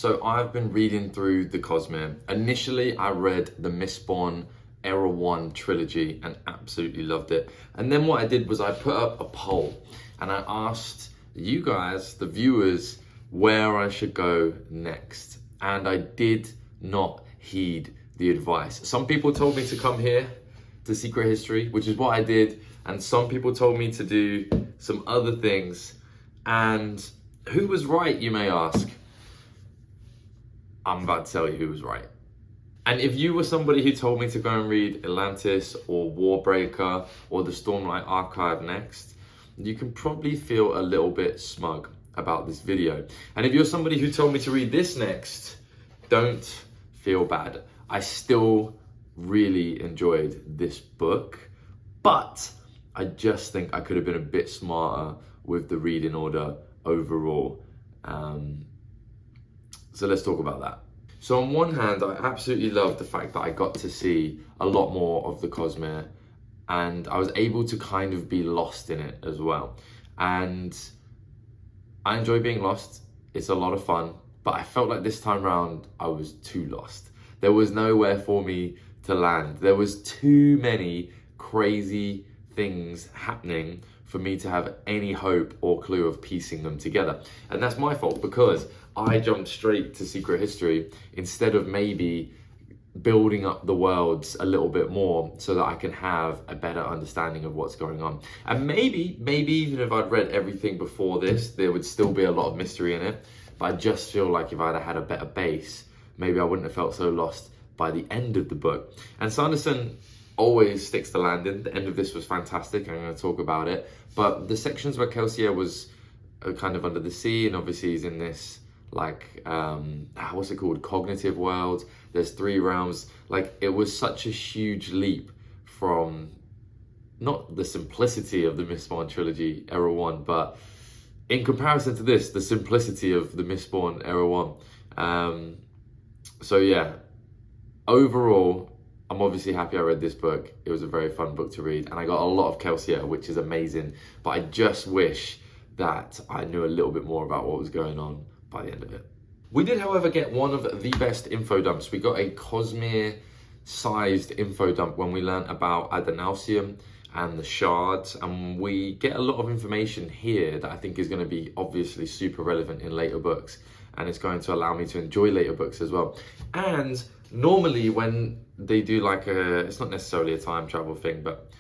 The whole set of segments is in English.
So I've been reading through the Cosmere. Initially, I read the Mistborn Era 1 trilogy and absolutely loved it. And then what I did was I put up a poll and I asked you guys, the viewers, where I should go next. And I did not heed the advice. Some people told me to come here to Secret History, which is what I did. And some people told me to do some other things. And who was right, you may ask? I'm about to tell you who was right. And if you were somebody who told me to go and read Atlantis or Warbreaker or the Stormlight Archive next, you can probably feel a little bit smug about this video. And if you're somebody who told me to read this next, don't feel bad. I still really enjoyed this book, but I just think I could have been a bit smarter with the reading order overall. So let's talk about that. So on one hand, I absolutely loved the fact that I got to see a lot more of the Cosmere and I was able to kind of be lost in it as well. And I enjoy being lost. It's a lot of fun, but I felt like this time round I was too lost. There was nowhere for me to land. There was too many crazy things happening for me to have any hope or clue of piecing them together. And that's my fault because I jumped straight to Secret History instead of maybe building up the worlds a little bit more so that I can have a better understanding of what's going on. And maybe even if I'd read everything before this, there would still be a lot of mystery in it. But I just feel like if I'd had a better base, maybe I wouldn't have felt so lost by the end of the book. And Sanderson always sticks the landing. The end of this was fantastic. I'm going to talk about it. But the sections where Kelsier was kind of under the sea, and obviously he's in this like what's it called, cognitive world. There's 3 realms. Like, it was such a huge leap from not the simplicity of the Mistborn trilogy Era 1, but in comparison to this, the simplicity of the Mistborn Era 1. So yeah, overall, I'm obviously happy I read this book. It was a very fun book to read, and I got a lot of Kelsier, which is amazing. But I just wish that I knew a little bit more about what was going on by the end of it. We did, however, get one of the best info dumps. We got a Cosmere-sized info dump when we learned about Adonalsium and the Shards, and we get a lot of information here that I think is going to be obviously super relevant in later books, and it's going to allow me to enjoy later books as well. And normally when they do like it's not necessarily a time travel thing, but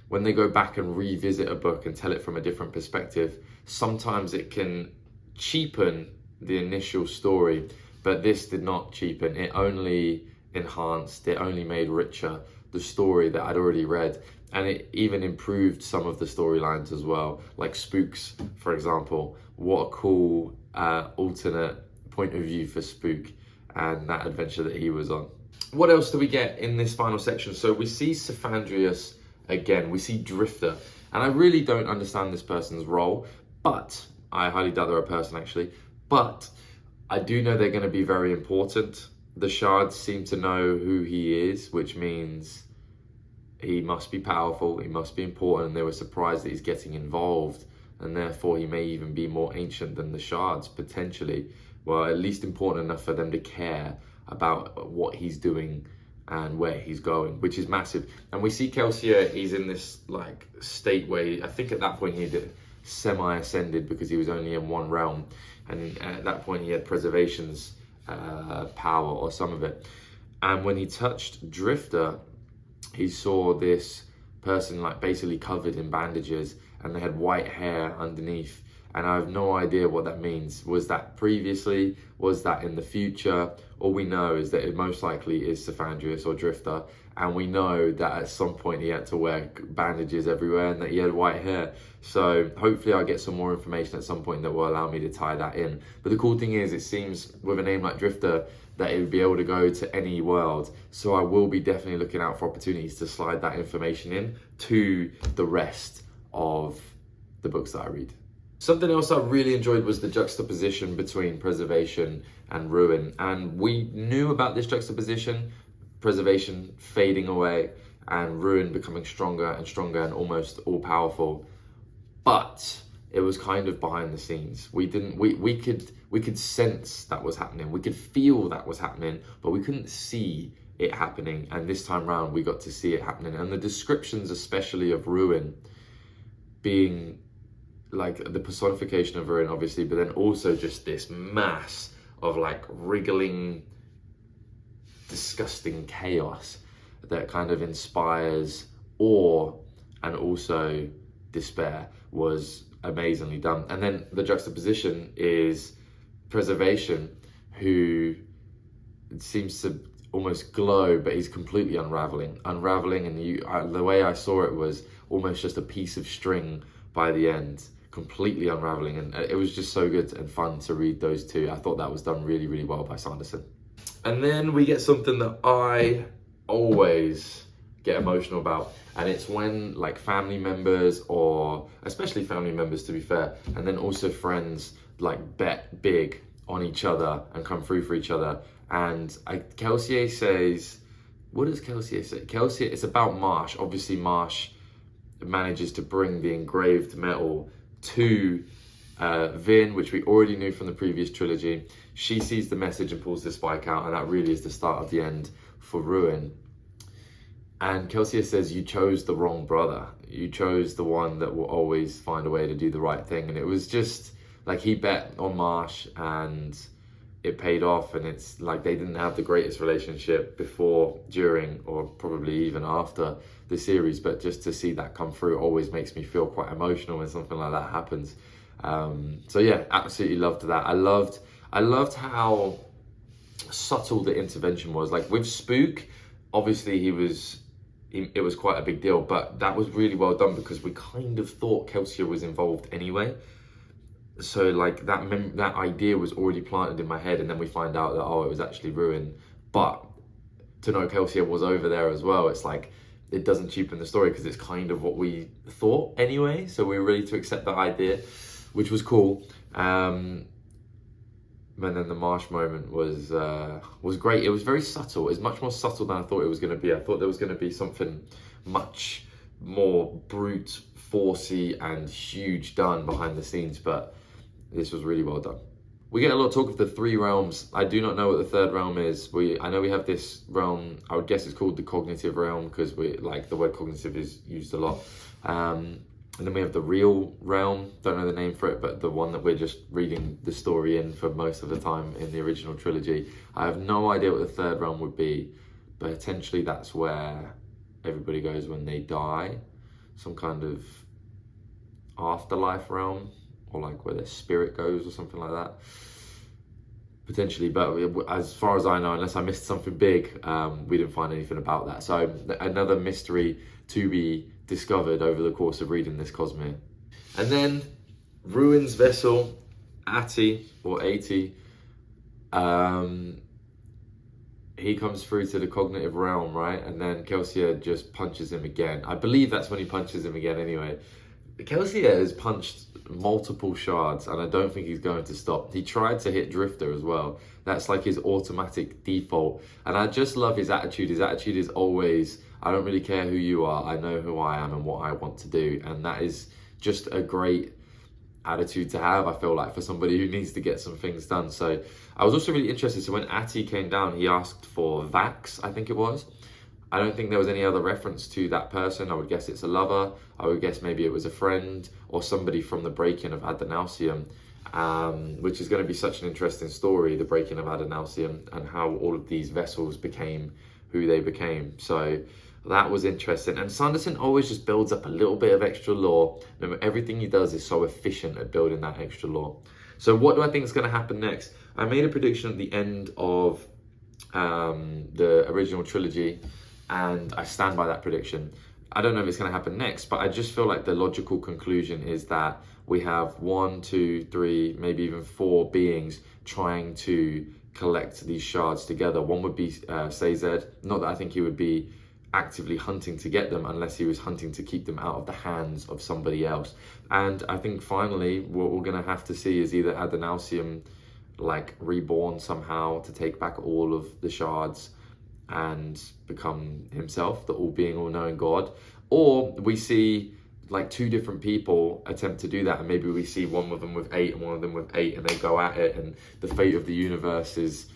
when they go back and revisit a book and tell it from a different perspective, sometimes it can cheapen the initial story, but this did not cheapen. It only enhanced, it only made richer the story that I'd already read, and it even improved some of the storylines as well, like Spooks, for example. What a cool alternate point of view for Spook and that adventure that he was on. What else do we get in this final section? So we see Sephandrius again, we see Drifter, and I really don't understand this person's role, but I highly doubt they're a person actually, but I do know they're going to be very important. The Shards seem to know who he is, which means he must be powerful, he must be important, and they were surprised that he's getting involved, and therefore he may even be more ancient than the Shards, potentially. Well, at least important enough for them to care about what he's doing and where he's going, which is massive. And we see Kelsier, he's in this like state where I think at that point he did semi-ascended because he was only in one realm, and at that point he had preservation's power, or some of it. And when he touched Drifter, he saw this person like basically covered in bandages, and they had white hair underneath, and I have no idea what that means. Was that previously? Was that in the future? All we know is that it most likely is Sephandrius or Drifter, and we know that at some point he had to wear bandages everywhere and that he had white hair. So hopefully I'll get some more information at some point that will allow me to tie that in. But the cool thing is, it seems with a name like Drifter that it would be able to go to any world. So I will be definitely looking out for opportunities to slide that information in to the rest of the books that I read. Something else I really enjoyed was the juxtaposition between preservation and ruin. And we knew about this juxtaposition, preservation fading away and ruin becoming stronger and stronger and almost all powerful. But it was kind of behind the scenes. We could sense that was happening. We could feel that was happening, but we couldn't see it happening. And this time round, we got to see it happening. And the descriptions, especially of Ruin, being like the personification of Ruin, obviously, but then also just this mass of like wriggling, disgusting chaos that kind of inspires awe and also despair was amazingly done. And then the juxtaposition is Preservation, who seems to almost glow, but he's completely unraveling. And the way I saw it was almost just a piece of string by the end, completely unraveling. And it was just so good and fun to read those two. I thought that was done really, really well by Sanderson. And then we get something that I always get emotional about, and it's when like family members, or especially family members to be fair, and then also friends, like bet big on each other and come through for each other. And Kelsier says, what does Kelsier say? Kelsier, it's about Marsh. Obviously Marsh manages to bring the engraved metal to Vin, which we already knew from the previous trilogy. She sees the message and pulls the spike out, and that really is the start of the end for Ruin. And Kelsier says, you chose the wrong brother. You chose the one that will always find a way to do the right thing. And it was just like he bet on Marsh and it paid off. And it's like they didn't have the greatest relationship before, during, or probably even after the series. But just to see that come through always makes me feel quite emotional when something like that happens. So yeah, absolutely loved that. I loved how subtle the intervention was. Like with Spook, obviously it was quite a big deal, but that was really well done because we kind of thought Kelsier was involved anyway. So like that idea was already planted in my head, and then we find out that, oh, it was actually Ruin. But to know Kelsier was over there as well, it's like, it doesn't cheapen the story because it's kind of what we thought anyway. So we were ready to accept that idea, which was cool. And then the Marsh moment was great. It was very subtle. It's much more subtle than I thought it was going to be. I thought there was going to be something much more brute, forcey, and huge done behind the scenes, but this was really well done. We get a lot of talk of the three realms. I do not know what the third realm is. I know we have this realm. I would guess it's called the cognitive realm because the word cognitive is used a lot. And then we have the real realm, don't know the name for it, but the one that we're just reading the story in for most of the time in the original trilogy. I have no idea what the third realm would be, but potentially that's where everybody goes when they die. Some kind of afterlife realm, or like where their spirit goes or something like that. Potentially, but as far as I know, unless I missed something big, we didn't find anything about that. So another mystery to be discovered over the course of reading this Cosmere. And then Ruin's vessel, Ati, he comes through to the cognitive realm, right? And then Kelsier just punches him again. I believe that's when he punches him again anyway. Kelsier has punched multiple shards, and I don't think he's going to stop. He tried to hit Drifter as well. That's like his automatic default. And I just love his attitude. His attitude is always, I don't really care who you are. I know who I am and what I want to do. And that is just a great attitude to have, I feel like, for somebody who needs to get some things done. So I was also really interested. So when Ati came down, he asked for Vax, I think it was. I don't think there was any other reference to that person. I would guess it's a lover. I would guess maybe it was a friend or somebody from the break-in of Adenausium, which is going to be such an interesting story, the break-in of Adenausium and how all of these vessels became who they became. So that was interesting. And Sanderson always just builds up a little bit of extra lore. Remember, everything he does is so efficient at building that extra lore. So what do I think is going to happen next? I made a prediction at the end of the original trilogy, and I stand by that prediction. I don't know if it's going to happen next, but I just feel like the logical conclusion is that we have 1, 2, 3, maybe even 4 beings trying to collect these shards together. One would be Sazed. Not that I think he would be actively hunting to get them unless he was hunting to keep them out of the hands of somebody else. And I think finally what we're going to have to see is either Adenausium like reborn somehow to take back all of the shards and become himself, the all-being, all-knowing God, or we see like 2 different people attempt to do that, and maybe we see one of them with 8 and one of them with 8, and they go at it, and the fate of the universe is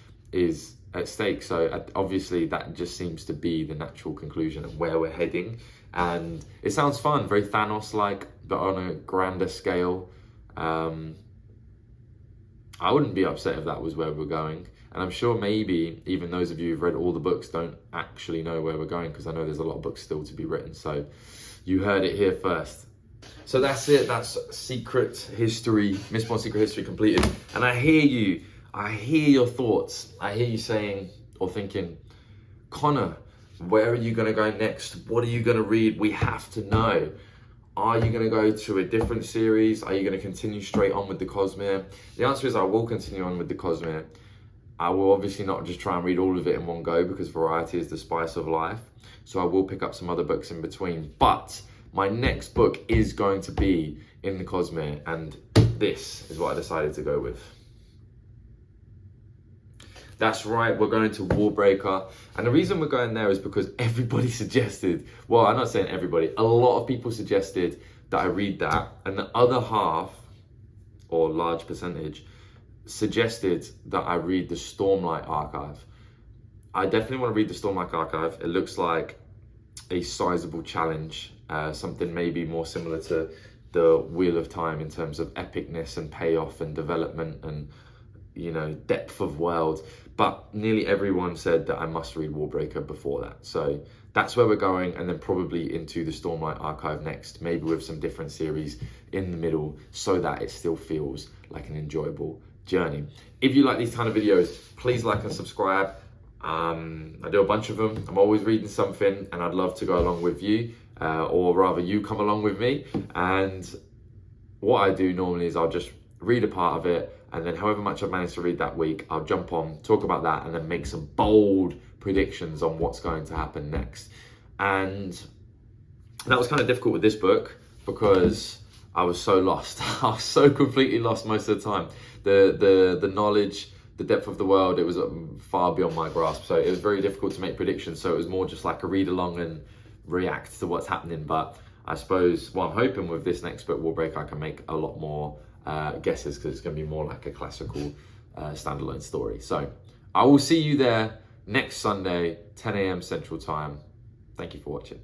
at stake. So obviously that just seems to be the natural conclusion of where we're heading, and it sounds fun, very Thanos-like, but on a grander scale. I wouldn't be upset if that was where we're going. And I'm sure maybe even those of you who've read all the books don't actually know where we're going, because I know there's a lot of books still to be written. So you heard it here first. So that's it. That's Secret History, Mistborn Secret History completed. And I hear you. I hear your thoughts. I hear you saying or thinking, Connor, where are you going to go next? What are you going to read? We have to know. Are you going to go to a different series? Are you going to continue straight on with the Cosmere? The answer is I will continue on with the Cosmere. I will obviously not just try and read all of it in one go, because variety is the spice of life. So I will pick up some other books in between. But my next book is going to be in the Cosmere, and this is what I decided to go with. That's right, we're going to Warbreaker. And the reason we're going there is because everybody suggested, well, I'm not saying everybody, a lot of people suggested that I read that. And the other half, or large percentage, suggested that I read the Stormlight Archive. I definitely want to read the Stormlight Archive. It looks like a sizable challenge, something maybe more similar to the Wheel of Time in terms of epicness and payoff and development and, you know, depth of world. But nearly everyone said that I must read Warbreaker before that. So that's where we're going, and then probably into the Stormlight Archive next, maybe with some different series in the middle, so that it still feels like an enjoyable journey. If you like these kind of videos, please like and subscribe. I do a bunch of them. I'm always reading something, and I'd love to go along with you, or rather you come along with me. And what I do normally is I'll just read a part of it, and then however much I've managed to read that week, I'll jump on, talk about that, and then make some bold predictions on what's going to happen next. And that was kind of difficult with this book because I was so lost. I was so completely lost most of the time. The knowledge, the depth of the world, it was far beyond my grasp. So it was very difficult to make predictions. So it was more just like a read along and react to what's happening. But I suppose, well, I'm hoping with this next book, Warbreaker, I can make a lot more guesses, because it's going to be more like a classical standalone story. So I will see you there next Sunday, 10 a.m. Central Time. Thank you for watching.